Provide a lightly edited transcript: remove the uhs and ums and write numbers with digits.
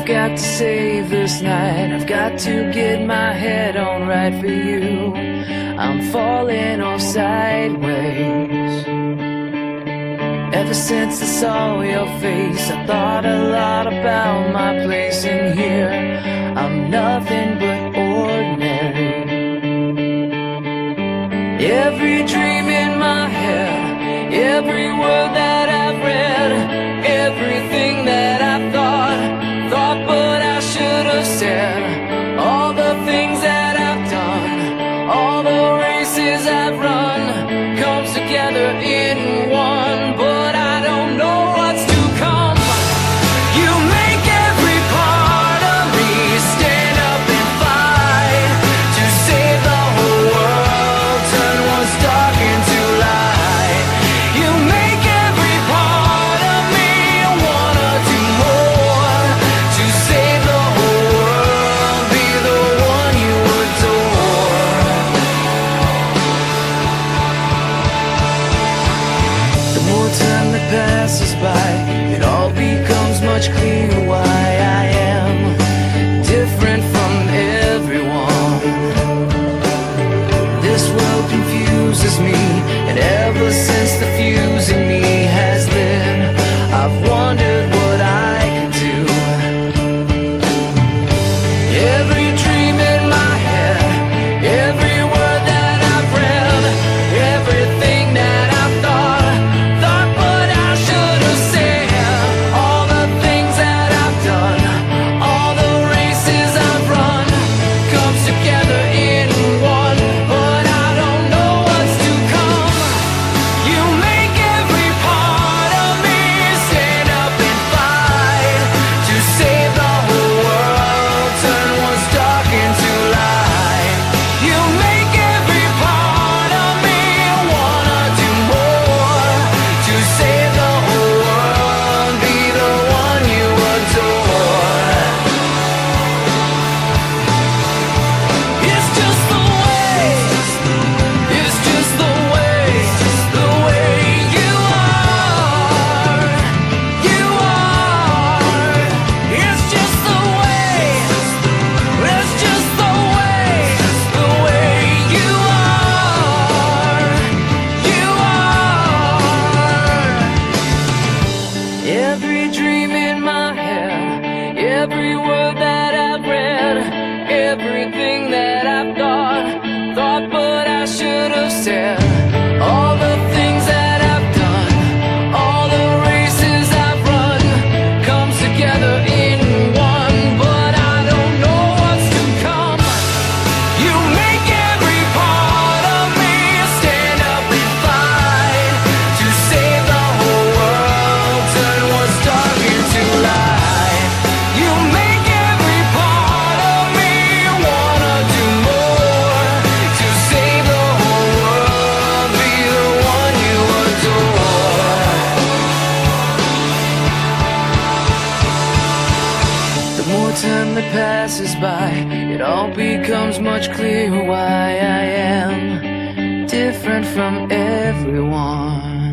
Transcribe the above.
I've got to save this night. I've got to get my head on right for you. I'm falling off sideways. Ever since I saw your face, I thought a lot about my place in here. I'm nothing but ordinary. Every dream in my head, every word that I've read, everything that I thought but I should have said, all the things that I've done, all the races I've run, comes together in one, but I don't know what's to come. You make every part of me stand up and fight to save the whole world, turn what's dark into light. You make every part of me wanna do more to save the whole world, be the one you adore. The more time that passes by, it all becomes much clearer why I am different from everyone. This world confuses me, and ever since the fuse in me has lit, I've wondered what I could do. Every dream in my head, every word that I've read, everything that I've thought but I should have said, all the things that I've done, all the races I've run, comes together in one, but I don't know what's to come. You make every part of me stand up and fight to save the whole world, turn what's dark into light. You make every part of me wanna do more to save the whole world, be the one you adore. It's just the way, it's just the way you are, you are. It's just the way, it's just the way you are, you are. Every dream in my head, every word that I've read, everything that I've thought but I should have said, all the things that I've done, all the races I've run, comes together in one, but I don't know what's to come. You make every part of me stand up and fight to save the whole world, turn what's dark into light. You make every part of me wanna do more to save the whole world, be the one you adore. The more time that passes by, it all becomes much clearer why I am different from everyone.